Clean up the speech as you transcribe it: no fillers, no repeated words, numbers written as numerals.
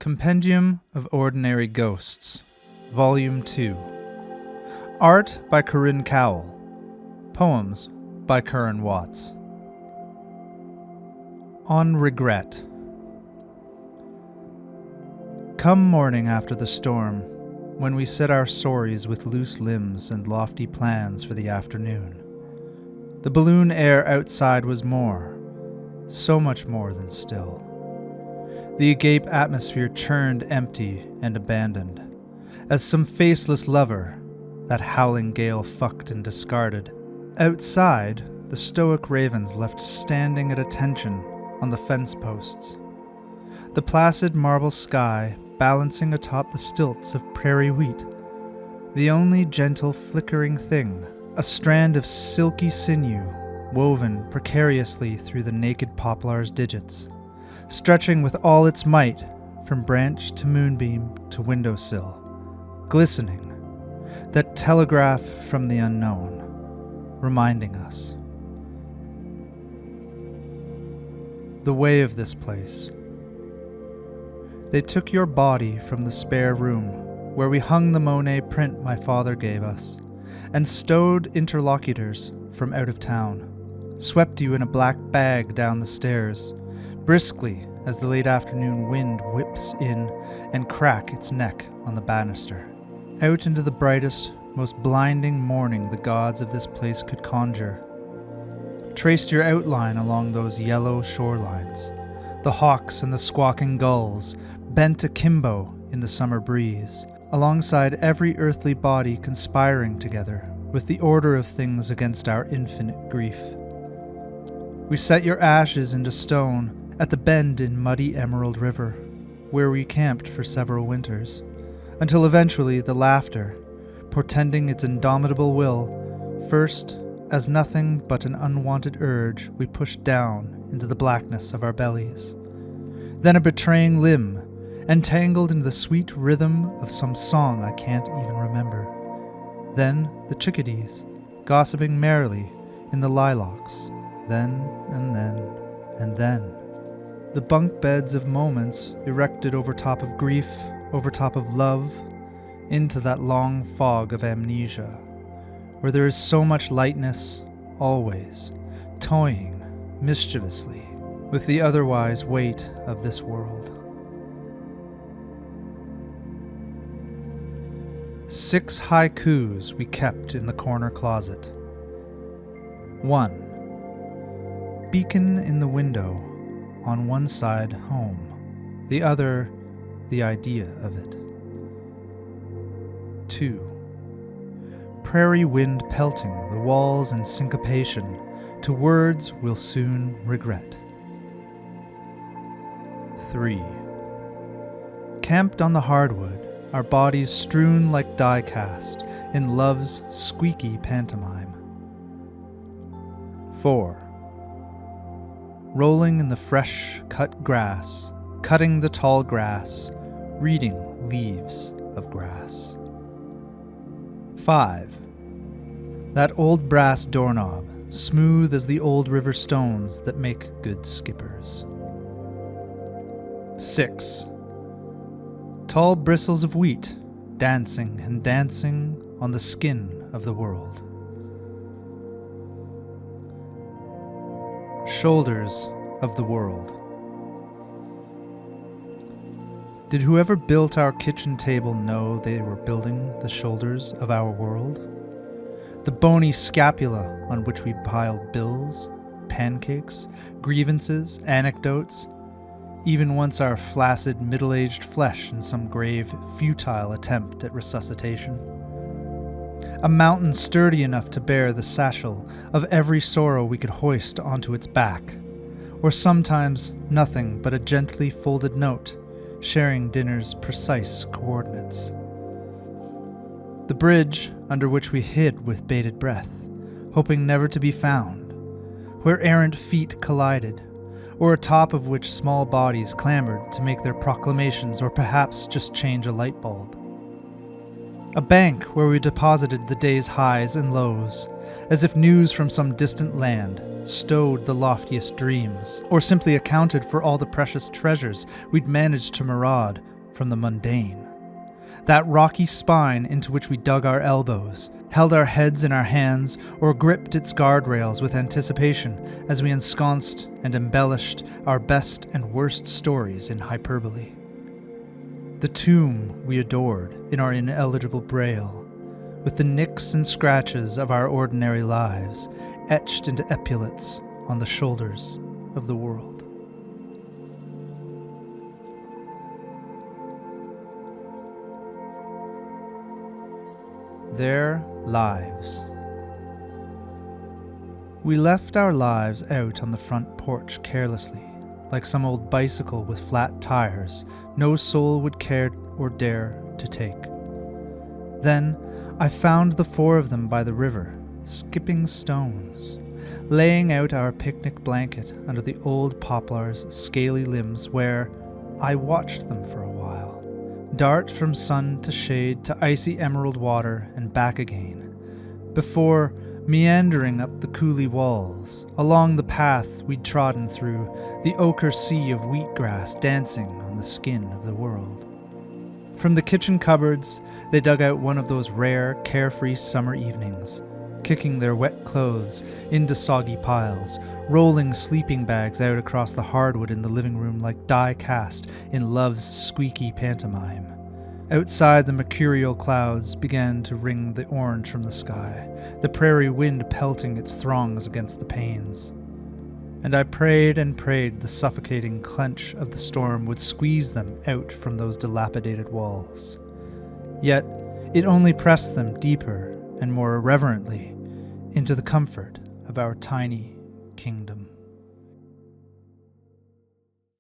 Compendium of Ordinary Ghosts, Volume 2. Art by Corinne Cowell. Poems by Curran Watts. On Regret. Come morning after the storm, when we sit our sorries with loose limbs and lofty plans for the afternoon. The balloon air outside was more, so much more than still. The agape atmosphere churned empty and abandoned, as some faceless lover that howling gale fucked and discarded. Outside, the stoic ravens left standing at attention on the fence posts. The placid marble sky balancing atop the stilts of prairie wheat. The only gentle flickering thing, a strand of silky sinew woven precariously through the naked poplar's digits, stretching with all its might from branch to moonbeam to windowsill, glistening, that telegraph from the unknown, reminding us. The way of this place. They took your body from the spare room where we hung the Monet print my father gave us, and stowed interlocutors from out of town, swept you in a black bag down the stairs, briskly as the late afternoon wind whips in and crack its neck on the banister, out into the brightest, most blinding morning the gods of this place could conjure. Traced your outline along those yellow shorelines, the hawks and the squawking gulls bent akimbo in the summer breeze, alongside every earthly body conspiring together with the order of things against our infinite grief. We set your ashes into stone at the bend in muddy Emerald River, where we camped for several winters, until eventually the laughter, portending its indomitable will, first as nothing but an unwanted urge we pushed down into the blackness of our bellies, then a betraying limb, entangled in the sweet rhythm of some song I can't even remember, then the chickadees, gossiping merrily in the lilacs, then and then and then. The bunk beds of moments erected over top of grief, over top of love, into that long fog of amnesia, where there is so much lightness, always, toying mischievously with the otherwise weight of this world. 6 haikus we kept in the corner closet. 1. Beacon in the window. On one side, home, the other, the idea of it. 2. Prairie wind pelting the walls in syncopation to words we'll soon regret. 3. Camped on the hardwood, our bodies strewn like die-cast in love's squeaky pantomime. 4. Rolling in the fresh cut grass, cutting the tall grass, reading leaves of grass. 5. That old brass doorknob, smooth as the old river stones that make good skippers. 6. Tall bristles of wheat, dancing and dancing on the skin of the world. Shoulders of the world. Did whoever built our kitchen table know they were building the shoulders of our world? The bony scapula on which we piled bills, pancakes, grievances, anecdotes, even once our flaccid middle-aged flesh in some grave, futile attempt at resuscitation. A mountain sturdy enough to bear the satchel of every sorrow we could hoist onto its back, or sometimes nothing but a gently folded note, sharing dinner's precise coordinates. The bridge under which we hid with bated breath, hoping never to be found, where errant feet collided, or atop of which small bodies clambered to make their proclamations or perhaps just change a light bulb. A bank where we deposited the day's highs and lows, as if news from some distant land stowed the loftiest dreams, or simply accounted for all the precious treasures we'd managed to maraud from the mundane. That rocky spine into which we dug our elbows, held our heads in our hands, or gripped its guardrails with anticipation as we ensconced and embellished our best and worst stories in hyperbole. The tomb we adored in our ineligible braille, with the nicks and scratches of our ordinary lives etched into epaulets on the shoulders of the world. Their lives. We left our lives out on the front porch carelessly, like some old bicycle with flat tires no soul would care or dare to take. Then I found the 4 of them by the river, skipping stones, laying out our picnic blanket under the old poplar's scaly limbs where I watched them for a while, dart from sun to shade to icy emerald water and back again, before meandering up the coulee walls, along the path we'd trodden through, the ochre sea of wheatgrass dancing on the skin of the world. From the kitchen cupboards, they dug out one of those rare, carefree summer evenings, kicking their wet clothes into soggy piles, rolling sleeping bags out across the hardwood in the living room like die cast in love's squeaky pantomime. Outside, the mercurial clouds began to wring the orange from the sky, the prairie wind pelting its throngs against the panes. And I prayed and prayed the suffocating clench of the storm would squeeze them out from those dilapidated walls. Yet it only pressed them deeper and more irreverently into the comfort of our tiny kingdom.